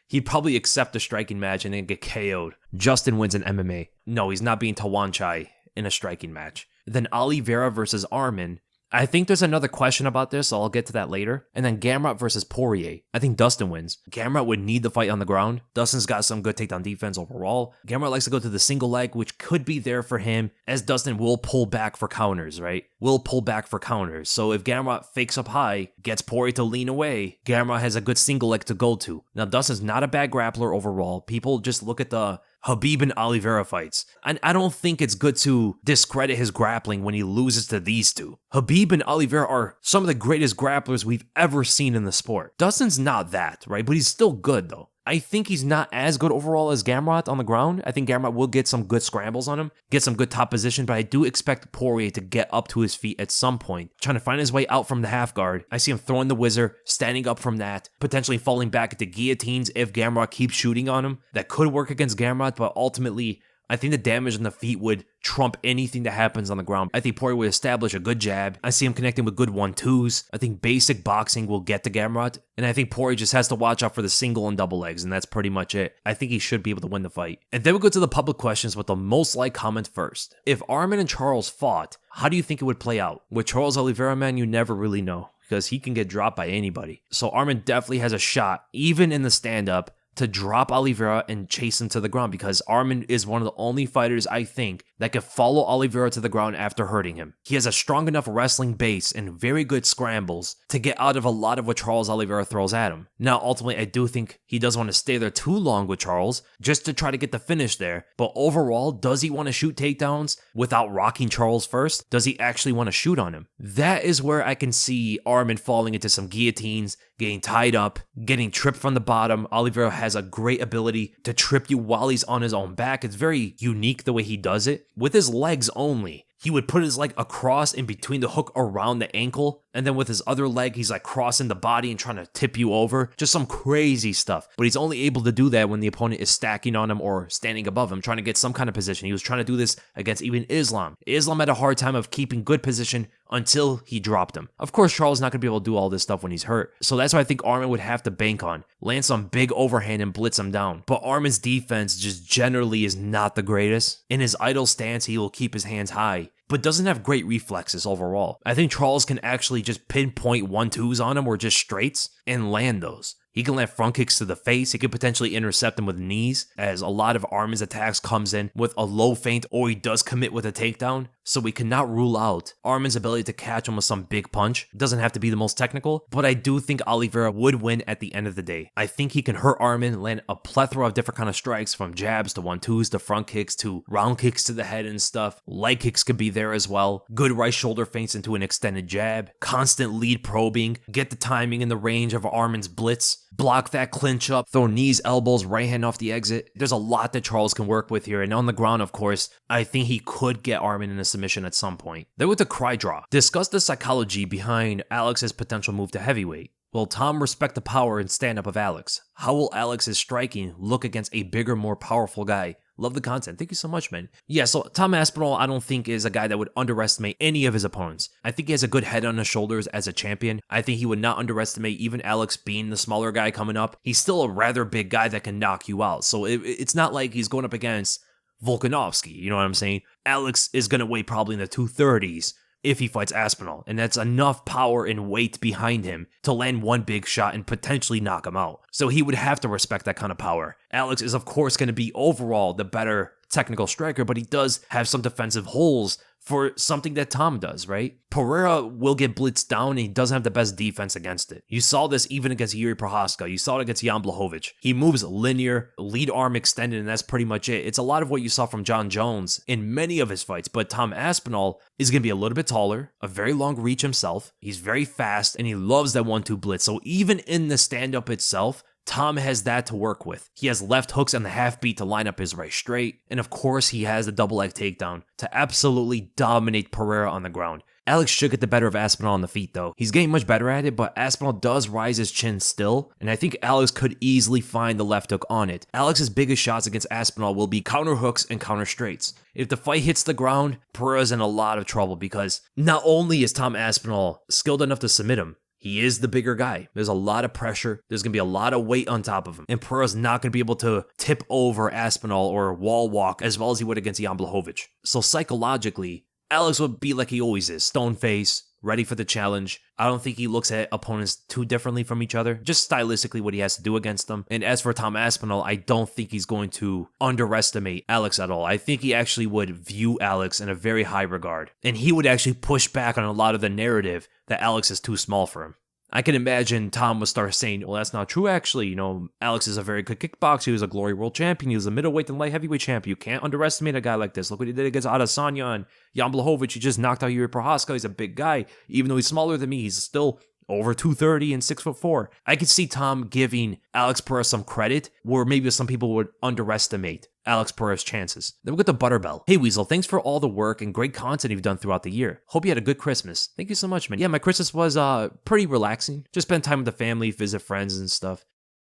He'd probably accept a striking match and then get KO'd. Justin wins in MMA. No, he's not beating Tawan Chai in a striking match. Then Oliveira versus Arman. I think there's another question about this, so I'll get to that later. And then Gamrot versus Poirier. I think Dustin wins. Gamrot would need the fight on the ground. Dustin's got some good takedown defense overall. Gamrot likes to go to the single leg, which could be there for him, as Dustin will pull back for counters, right? Will pull back for counters. So if Gamrot fakes up high, gets Poirier to lean away, Gamrot has a good single leg to go to. Now, Dustin's not a bad grappler overall. People just look at the Khabib and Oliveira fights. And I don't think it's good to discredit his grappling when he loses to these two. Khabib and Oliveira are some of the greatest grapplers we've ever seen in the sport. Dustin's not that, right? But he's still good, though. I think he's not as good overall as Gamrot on the ground. I think Gamrot will get some good scrambles on him, get some good top position, but I do expect Poirier to get up to his feet at some point, trying to find his way out from the half guard. I see him throwing the whizzer, standing up from that, potentially falling back into guillotines if Gamrot keeps shooting on him. That could work against Gamrot, but ultimately, I think the damage on the feet would trump anything that happens on the ground. I think Poirier would establish a good jab. I see him connecting with good 1-2s. I think basic boxing will get to Gamrot. And I think Poirier just has to watch out for the single and double legs, and that's pretty much it. I think he should be able to win the fight. And then we go to the public questions with the most liked comment first. If Arman and Charles fought, how do you think it would play out? With Charles Oliveira, man, you never really know, because he can get dropped by anybody. So Arman definitely has a shot, even in the stand-up, to drop Oliveira and chase him to the ground, because Arman is one of the only fighters, I think, that can follow Oliveira to the ground after hurting him. He has a strong enough wrestling base and very good scrambles to get out of a lot of what Charles Oliveira throws at him. Now, ultimately, I do think he does want to stay there too long with Charles, just to try to get the finish there. But overall, does he want to shoot takedowns without rocking Charles first? Does he actually want to shoot on him? That is where I can see Arman falling into some guillotines, getting tied up, getting tripped from the bottom. Oliveira has a great ability to trip you while he's on his own back. It's very unique the way he does it. With his legs only, he would put his leg across in between the hook around the ankle, and then with his other leg, he's like crossing the body and trying to tip you over. Just some crazy stuff. But he's only able to do that when the opponent is stacking on him or standing above him, trying to get some kind of position. He was trying to do this against even Islam. Islam had a hard time of keeping good position until he dropped him. Of course, Charles is not going to be able to do all this stuff when he's hurt. So that's what I think Arman would have to bank on. Land some big overhand and blitz him down. But Arman's defense just generally is not the greatest. In his idle stance, he will keep his hands high, but doesn't have great reflexes overall. I think Charles can actually just pinpoint 1-2s on him or just straights and land those. He can land front kicks to the face. He could potentially intercept them with knees, as a lot of Arman's attacks comes in with a low feint or he does commit with a takedown. So we cannot rule out Arman's ability to catch him with some big punch. It doesn't have to be the most technical, but I do think Oliveira would win at the end of the day. I think he can hurt Arman, land a plethora of different kind of strikes, from jabs to 1-2s to front kicks to round kicks to the head and stuff. Leg kicks could be there as well. Good right shoulder feints into an extended jab. Constant lead probing. Get the timing and the range of Arman's blitz. Block that clinch up. Throw knees, elbows, right hand off the exit. There's a lot that Charles can work with here. And on the ground, of course, I think he could get Arman in a submission at some point. Then with the cry draw, discuss the psychology behind Alex's potential move to heavyweight. Will Tom respect the power and stand-up of Alex? How will Alex's striking look against a bigger, more powerful guy? Love the content. Thank you so much, man. Yeah, so Tom Aspinall, I don't think is a guy that would underestimate any of his opponents. I think he has a good head on his shoulders as a champion. I think he would not underestimate even Alex being the smaller guy coming up. He's still a rather big guy that can knock you out. So it's not like he's going up against Volkanovski, you know what I'm saying? Alex is going to weigh probably in the 230s if he fights Aspinall, and that's enough power and weight behind him to land one big shot and potentially knock him out. So he would have to respect that kind of power. Alex is of course going to be overall the better technical striker, but he does have some defensive holes for something that Tom does, right? Pereira will get blitzed down and he doesn't have the best defense against it. You saw this even against Yuri Prohaska. You saw it against Jan Blachowicz. He moves linear, lead arm extended, and that's pretty much it. It's a lot of what you saw from John Jones in many of his fights, but Tom Aspinall is going to be a little bit taller, a very long reach himself. He's very fast, and he loves that 1-2 blitz. So even in the stand-up itself, Tom has that to work with. He has left hooks and the half beat to line up his right straight. And of course, he has the double leg takedown to absolutely dominate Pereira on the ground. Alex should get the better of Aspinall on the feet though. He's getting much better at it, but Aspinall does rise his chin still, and I think Alex could easily find the left hook on it. Alex's biggest shots against Aspinall will be counter hooks and counter straights. If the fight hits the ground, Pereira's in a lot of trouble because not only is Tom Aspinall skilled enough to submit him, he is the bigger guy. There's a lot of pressure. There's going to be a lot of weight on top of him. And Pereira's not going to be able to tip over Aspinall or wall walk as well as he would against Jan Blachowicz. So psychologically, Alex would be like he always is. Stone face, ready for the challenge. I don't think he looks at opponents too differently from each other. Just stylistically what he has to do against them. And as for Tom Aspinall, I don't think he's going to underestimate Alex at all. I think he actually would view Alex in a very high regard. And he would actually push back on a lot of the narrative that Alex is too small for him. I can imagine Tom would start saying, well, that's not true, actually. You know, Alex is a very good kickboxer. He was a Glory World Champion. He was a middleweight and light heavyweight champion. You can't underestimate a guy like this. Look what he did against Adesanya and Jan Blachowicz. He just knocked out Yuri Prohaska. He's a big guy. Even though he's smaller than me, he's still over 230 and 6'4". I could see Tom giving Alex Pereira some credit, where maybe some people would underestimate Alex Pereira's chances. Then we get the Butterbell. Hey Weasel, thanks for all the work and great content you've done throughout the year. Hope you had a good Christmas. Thank you so much, man. Yeah, my Christmas was pretty relaxing. Just spend time with the family, visit friends and stuff.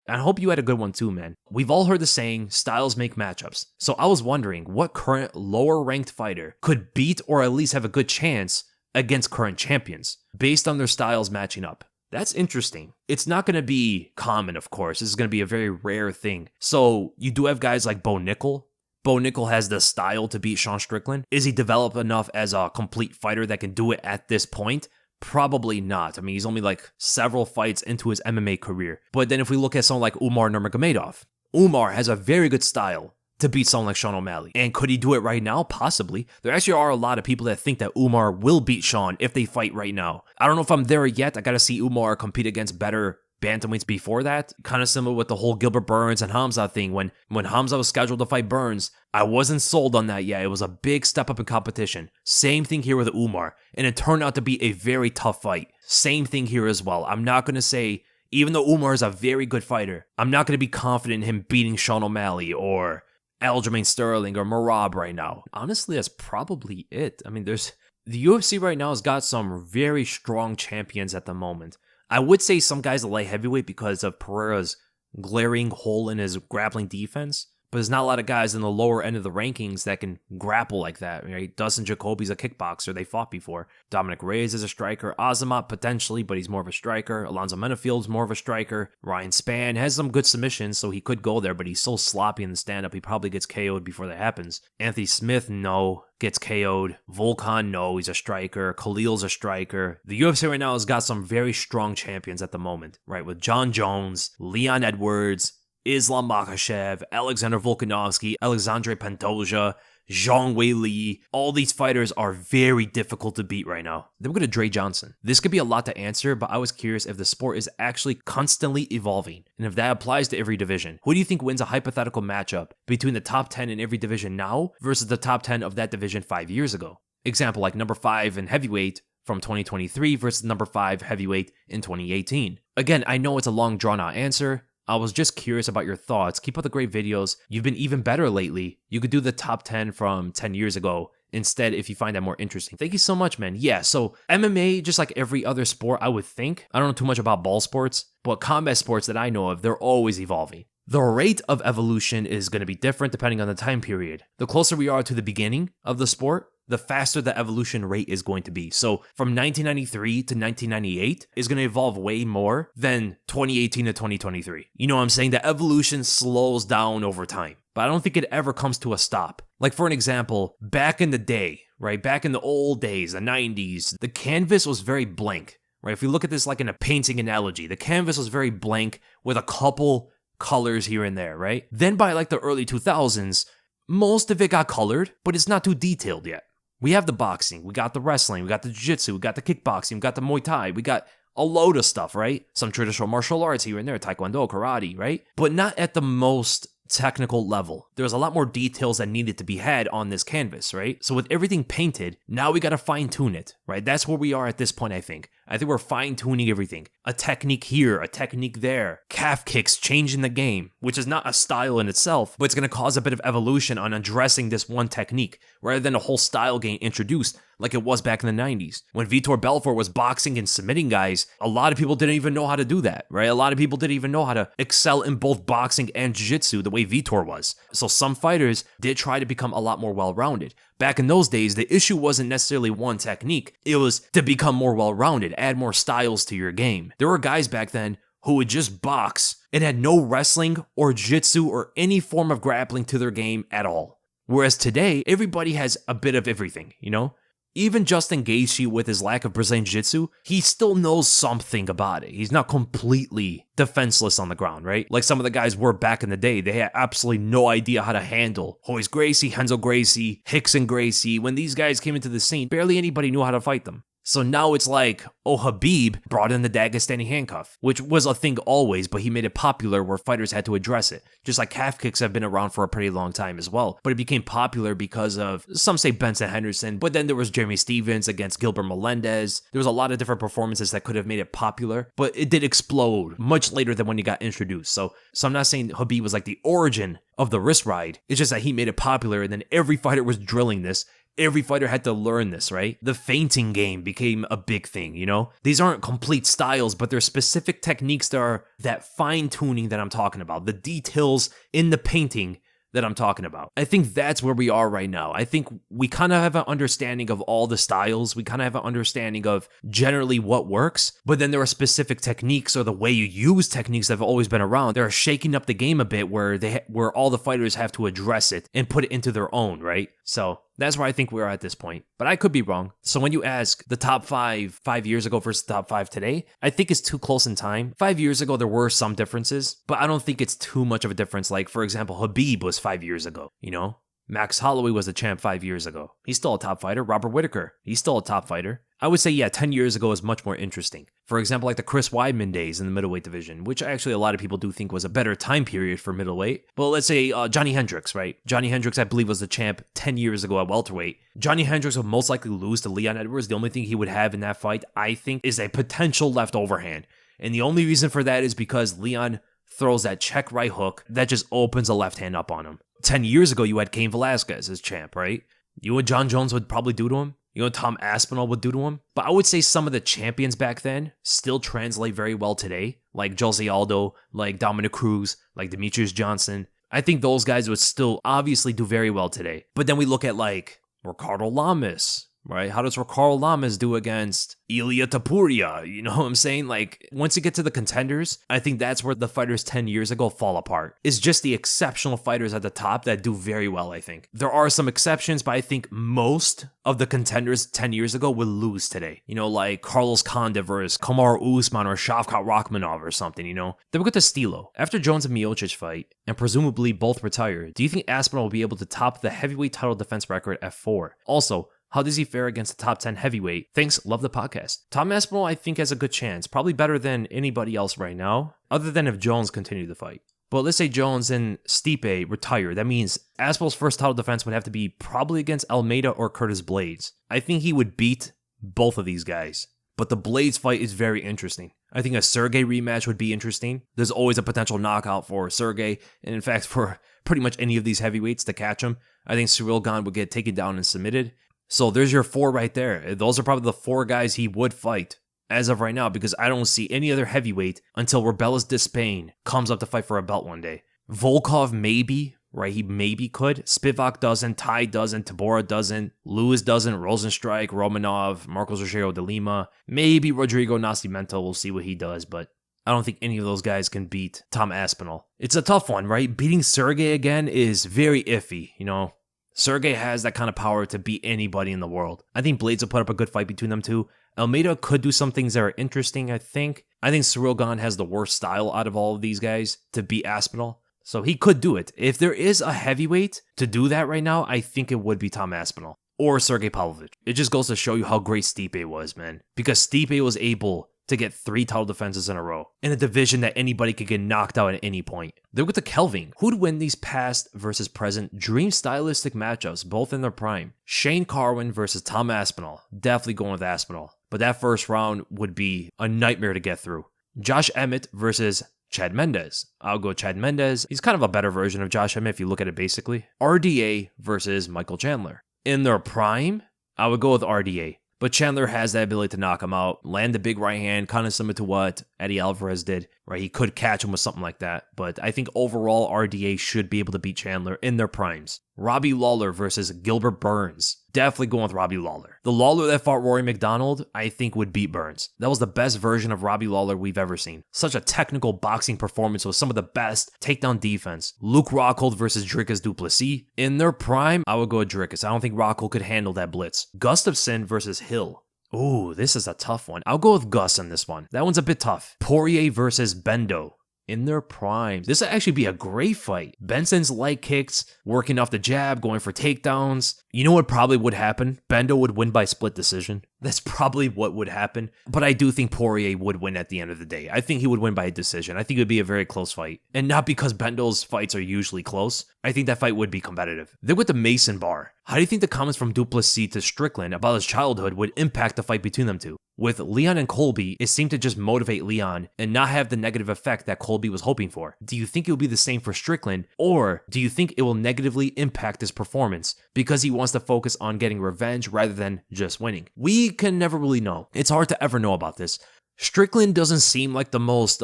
I hope you had a good one too, man. We've all heard the saying, styles make matchups. So I was wondering what current lower ranked fighter could beat or at least have a good chance against current champions based on their styles matching up. That's interesting. It's not going to be common, of course. This is going to be a very rare thing. So you do have guys like Bo Nickel. Bo Nickel has the style to beat Sean Strickland. Is he developed enough as a complete fighter that can do it at this point? Probably not. I mean, he's only like several fights into his MMA career. But then if we look at someone like Umar Nurmagomedov, Umar has a very good style to beat someone like Sean O'Malley. And could he do it right now? Possibly. There actually are a lot of people that think that Umar will beat Sean if they fight right now. I don't know if I'm there yet. I gotta see Umar compete against better bantamweights before that. Kind of similar with the whole Gilbert Burns and Hamza thing. When Hamza was scheduled to fight Burns, I wasn't sold on that yet. It was a big step up in competition. Same thing here with Umar. And it turned out to be a very tough fight. Same thing here as well. I'm not gonna say, even though Umar is a very good fighter, I'm not gonna be confident in him beating Sean O'Malley or Aljamain Sterling or Merab right now. Honestly, that's probably it. I mean, the UFC right now has got some very strong champions at the moment. I would say some guys are light heavyweight because of Pereira's glaring hole in his grappling defense. But there's not a lot of guys in the lower end of the rankings that can grapple like that, right? Dustin Jacoby's a kickboxer. They fought before. Dominic Reyes is a striker. Azamat potentially, but he's more of a striker. Alonzo Menifield's more of a striker. Ryan Spann has some good submissions, so he could go there, but he's so sloppy in the stand-up, he probably gets KO'd before that happens. Anthony Smith, no. Gets KO'd. Volkan, no. He's a striker. Khalil's a striker. The UFC right now has got some very strong champions at the moment, right? With John Jones, Leon Edwards, Islam Makhachev, Alexander Volkanovski, Alexandre Pantoja, Zhang Weili. All these fighters are very difficult to beat right now. Then we go to Dre Johnson. This could be a lot to answer, but I was curious if the sport is actually constantly evolving, and if that applies to every division. Who do you think wins a hypothetical matchup between the top 10 in every division now versus the top 10 of that division 5 years ago? Example, like number 5 in heavyweight from 2023 versus number 5 heavyweight in 2018. Again, I know it's a long drawn-out answer. I was just curious about your thoughts. Keep up the great videos. You've been even better lately. You could do the top 10 from 10 years ago instead if you find that more interesting. Thank you so much, man. Yeah, so MMA, just like every other sport, I would think. I don't know too much about ball sports, but combat sports that I know of, they're always evolving. The rate of evolution is going to be different depending on the time period. The closer we are to the beginning of the sport, the faster the evolution rate is going to be. So from 1993 to 1998 is going to evolve way more than 2018 to 2023. You know what I'm saying? The evolution slows down over time, but I don't think it ever comes to a stop. Like for an example, back in the day, right? Back in the old days, the 90s, the canvas was very blank, right? If you look at this like in a painting analogy, the canvas was very blank with a couple colors here and there, right? Then by like the early 2000s, most of it got colored, but it's not too detailed yet. We have the boxing, we got the wrestling, we got the jiu-jitsu, we got the kickboxing, we got the Muay Thai, we got a load of stuff, right? Some traditional martial arts here and there, Taekwondo, karate, right? But not at the most technical level. There's a lot more details that needed to be had on this canvas, right? So with everything painted, now we got to fine tune it, right? That's where we are at this point, I think. I think we're fine tuning everything. A technique here, a technique there. Calf kicks changing the game, which is not a style in itself, but it's going to cause a bit of evolution on addressing this one technique rather than a whole style game introduced like it was back in the 90s. When Vitor Belfort was boxing and submitting guys, a lot of people didn't even know how to do that, right? A lot of people didn't even know how to excel in both boxing and jiu-jitsu the way Vitor was. So some fighters did try to become a lot more well-rounded. Back in those days, the issue wasn't necessarily one technique. It was to become more well-rounded, add more styles to your game. There were guys back then who would just box and had no wrestling or jiu-jitsu or any form of grappling to their game at all. Whereas today, everybody has a bit of everything, you know? Even Justin Gaethje, with his lack of Brazilian Jiu-Jitsu, he still knows something about it. He's not completely defenseless on the ground, right? Like some of the guys were back in the day. They had absolutely no idea how to handle Royce Gracie, Renzo Gracie, Rickson Gracie. When these guys came into the scene, barely anybody knew how to fight them. So now it's like, oh, Khabib brought in the Dagestani handcuff, which was a thing always, but he made it popular where fighters had to address it. Just like calf kicks have been around for a pretty long time as well. But it became popular because of, some say Benson Henderson, but then there was Jeremy Stevens against Gilbert Melendez. There was a lot of different performances that could have made it popular, but it did explode much later than when it got introduced. So I'm not saying Khabib was like the origin of the wrist ride. It's just that he made it popular and then every fighter was drilling this. Every fighter had to learn this, right? The feinting game became a big thing, you know? These aren't complete styles, but they're specific techniques that are that fine-tuning that I'm talking about. The details in the painting that I'm talking about. I think that's where we are right now. I think we kind of have an understanding of all the styles. We kind of have an understanding of generally what works, but then there are specific techniques or the way you use techniques that have always been around. They're shaking up the game a bit where where all the fighters have to address it and put it into their own, right? So that's where I think we're at this point. But I could be wrong. So when you ask the top 5 years ago versus the top 5 today, I think it's too close in time. 5 years ago, there were some differences, but I don't think it's too much of a difference. Like, for example, Khabib was 5 years ago, you know? Max Holloway was the champ 5 years ago. He's still a top fighter. Robert Whittaker, he's still a top fighter. I would say, yeah, 10 years ago is much more interesting. For example, like the Chris Weidman days in the middleweight division, which actually a lot of people do think was a better time period for middleweight. But let's say Johnny Hendricks, right? Johnny Hendricks, I believe, was the champ 10 years ago at welterweight. Johnny Hendricks would most likely lose to Leon Edwards. The only thing he would have in that fight, I think, is a potential left overhand. And the only reason for that is because Leon throws that check right hook that just opens a left hand up on him. 10 years ago, you had Cain Velasquez as champ, right? You know what John Jones would probably do to him? You know what Tom Aspinall would do to him? But I would say some of the champions back then still translate very well today, like Jose Aldo, like Dominic Cruz, like Demetrious Johnson. I think those guys would still obviously do very well today. But then we look at like Ricardo Lamas, right? How does Ricardo Lamas do against Ilia Topuria? You know what I'm saying? Like, once you get to the contenders, I think that's where the fighters 10 years ago fall apart. It's just the exceptional fighters at the top that do very well, I think. There are some exceptions, but I think most of the contenders 10 years ago will lose today. You know, like Carlos Condit versus Kamaru Usman or Shavkat Rakhmonov or something, you know? Then we get to Stilo. After Jones and Miocic fight, and presumably both retire, do you think Aspinall will be able to top the heavyweight title defense record at 4? Also, how does he fare against the top 10 heavyweight? Thanks, love the podcast. Tom Aspinall, I think, has a good chance. Probably better than anybody else right now, other than if Jones continued the fight. But let's say Jones and Stipe retire. That means Aspinall's first title defense would have to be probably against Almeida or Curtis Blades. I think he would beat both of these guys. But the Blades fight is very interesting. I think a Sergey rematch would be interesting. There's always a potential knockout for Sergey, and in fact, for pretty much any of these heavyweights to catch him. I think Tsarukyan would get taken down and submitted. So there's your 4 right there. Those are probably the 4 guys he would fight as of right now, because I don't see any other heavyweight until Rebelis Despain comes up to fight for a belt one day. Volkov maybe, right? He maybe could. Spivak doesn't, Tai doesn't, Tabora doesn't, Lewis doesn't, Rosenstrike, Romanov, Marcos Rogerio de Lima, maybe Rodrigo Nascimento. We'll see what he does, but I don't think any of those guys can beat Tom Aspinall. It's a tough one, right? Beating Sergey again is very iffy, you know? Sergey has that kind of power to beat anybody in the world. I think Blades will put up a good fight between them two. Almeida could do some things that are interesting, I think. I think Tsarukyan has the worst style out of all of these guys to beat Aspinall. So he could do it. If there is a heavyweight to do that right now, I think it would be Tom Aspinall or Sergey Pavlovich. It just goes to show you how great Stipe was, man. Because Stipe was able to get 3 title defenses in a row in a division that anybody could get knocked out at any point. Then we get to Kelvin. Who'd win these past versus present dream stylistic matchups, both in their prime? Shane Carwin versus Tom Aspinall. Definitely going with Aspinall. But that first round would be a nightmare to get through. Josh Emmett versus Chad Mendes. I'll go Chad Mendes. He's kind of a better version of Josh Emmett if you look at it basically. RDA versus Michael Chandler. In their prime, I would go with RDA. But Chandler has that ability to knock him out, land the big right hand, kind of similar to what Eddie Alvarez did, right? He could catch him with something like that. But I think overall, RDA should be able to beat Chandler in their primes. Robbie Lawler versus Gilbert Burns. Definitely going with Robbie Lawler. The Lawler that fought Rory McDonald, I think would beat Burns. That was the best version of Robbie Lawler we've ever seen. Such a technical boxing performance with some of the best takedown defense. Luke Rockhold versus Dricus du Plessis. In their prime, I would go with Dricus. I don't think Rockhold could handle that blitz. Gustafsson versus Hill. Ooh, this is a tough one. I'll go with Gus on this one. That one's a bit tough. Poirier versus Bendo. In their primes. This would actually be a great fight. Benson's light kicks, working off the jab, going for takedowns. You know what probably would happen? Bendo would win by split decision. That's probably what would happen. But I do think Poirier would win at the end of the day. I think he would win by a decision. I think it would be a very close fight. And not because Bendo's fights are usually close. I think that fight would be competitive. Then with the Mason bar. How do you think the comments from du Plessis to Strickland about his childhood would impact the fight between them two? With Leon and Colby, it seemed to just motivate Leon and not have the negative effect that Colby was hoping for. Do you think it will be the same for Strickland, or do you think it will negatively impact his performance because he wants to focus on getting revenge rather than just winning? We can never really know. It's hard to ever know about this. Strickland doesn't seem like the most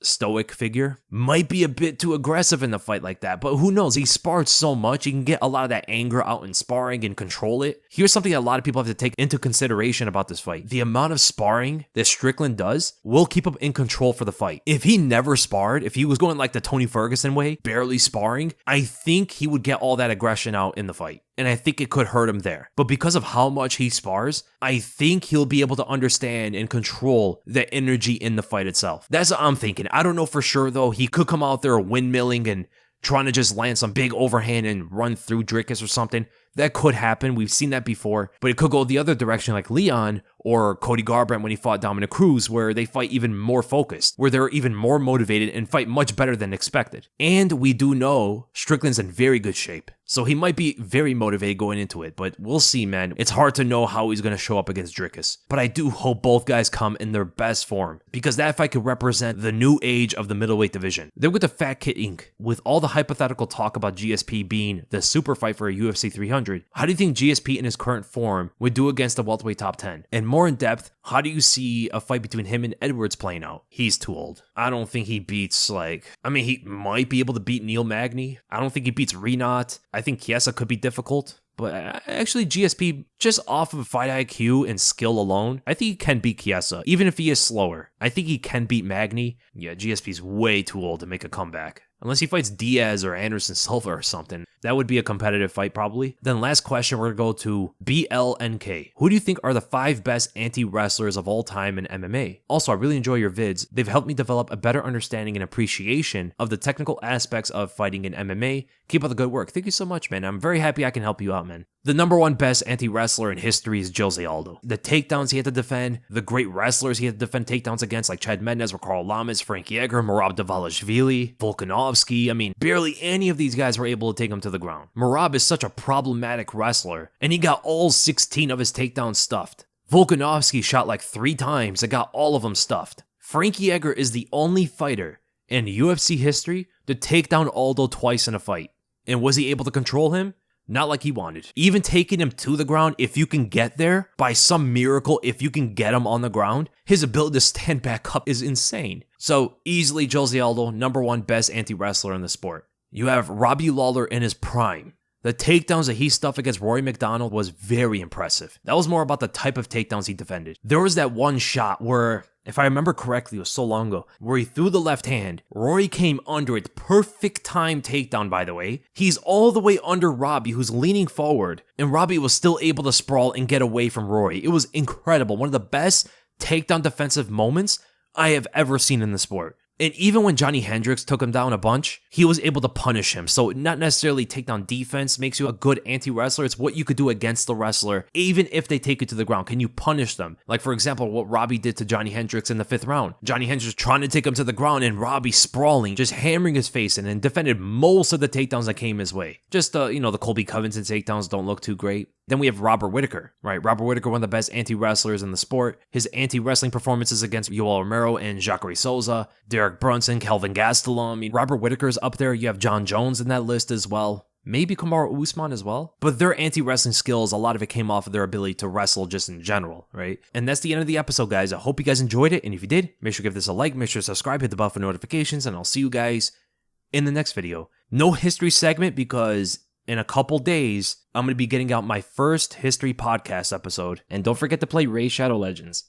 stoic figure. Might be a bit too aggressive in the fight like that, but who knows? He sparred so much, he can get a lot of that anger out in sparring and control it. Here's something that a lot of people have to take into consideration about this fight. The amount of sparring that Strickland does will keep him in control for the fight. If he never sparred, if he was going like the Tony Ferguson way, barely sparring, I think he would get all that aggression out in the fight. And I think it could hurt him there. But because of how much he spars, I think he'll be able to understand and control the energy in the fight itself. That's what I'm thinking. I don't know for sure, though. He could come out there windmilling and trying to just land some big overhand and run through Dricus or something. That could happen. We've seen that before. But it could go the other direction like Leon or Cody Garbrandt when he fought Dominic Cruz, where they fight even more focused, where they're even more motivated and fight much better than expected. And we do know Strickland's in very good shape. So he might be very motivated going into it, but we'll see, man. It's hard to know how he's going to show up against Dricus. But I do hope both guys come in their best form, because that fight could represent the new age of the middleweight division. They're with the Fat Kid Inc. With all the hypothetical talk about GSP being the super fight for a UFC 300, how do you think GSP in his current form would do against the welterweight top 10? And more in depth, how do you see a fight between him and Edwards playing out? He's too old. I don't think he beats, he might be able to beat Neil Magny. I don't think he beats Renat. I think Chiesa could be difficult. But actually, GSP, just off of fight IQ and skill alone, I think he can beat Chiesa, even if he is slower. I think he can beat Magny. Yeah, GSP's way too old to make a comeback. Unless he fights Diaz or Anderson Silva or something. That would be a competitive fight probably. Then last question, we're going to go to BLNK. Who do you think are the 5 best anti-wrestlers of all time in MMA? Also, I really enjoy your vids. They've helped me develop a better understanding and appreciation of the technical aspects of fighting in MMA. Keep up the good work. Thank you so much, man. I'm very happy I can help you out, man. The number 1 best anti-wrestler in history is Jose Aldo. The takedowns he had to defend, the great wrestlers he had to defend takedowns against like Chad Mendes, Carl Lamas, Frankie Edgar, Merab Dvalishvili, Volkanovski. Barely any of these guys were able to take him to the ground. Merab is such a problematic wrestler, and he got all 16 of his takedowns stuffed. Volkanovski shot like 3 times and got all of them stuffed. Frankie Edgar is the only fighter in UFC history to take down Aldo twice in a fight. And was he able to control him? Not like he wanted. Even taking him to the ground, if you can get there, by some miracle, if you can get him on the ground, his ability to stand back up is insane. So easily Jose Aldo, number 1 best anti-wrestler in the sport. You have Robbie Lawler in his prime. The takedowns that he stuffed against Rory McDonald was very impressive. That was more about the type of takedowns he defended. There was that one shot where, if I remember correctly, it was so long ago, where he threw the left hand. Rory came under it. Perfect time takedown, by the way. He's all the way under Robbie, who's leaning forward, and Robbie was still able to sprawl and get away from Rory. It was incredible. One of the best takedown defensive moments I have ever seen in the sport. And even when Johnny Hendricks took him down a bunch, he was able to punish him. So not necessarily takedown defense makes you a good anti-wrestler. It's what you could do against the wrestler, even if they take you to the ground. Can you punish them? Like, for example, what Robbie did to Johnny Hendricks in the 5th round. Johnny Hendricks trying to take him to the ground and Robbie sprawling, just hammering his face in, and defended most of the takedowns that came his way. Just, the Colby Covington takedowns don't look too great. Then we have Robert Whittaker, right? Robert Whittaker, one of the best anti-wrestlers in the sport. His anti-wrestling performances against Yoel Romero and Jacare Souza, Derek Brunson, Kelvin Gastelum. Robert Whittaker's up there. You have John Jones in that list as well. Maybe Kamaru Usman as well. But their anti-wrestling skills, a lot of it came off of their ability to wrestle just in general, right? And that's the end of the episode, guys. I hope you guys enjoyed it. And if you did, make sure to give this a like, make sure to subscribe, hit the bell for notifications, and I'll see you guys in the next video. No history segment because in a couple days, I'm going to be getting out my first history podcast episode. And don't forget to play Ray Shadow Legends.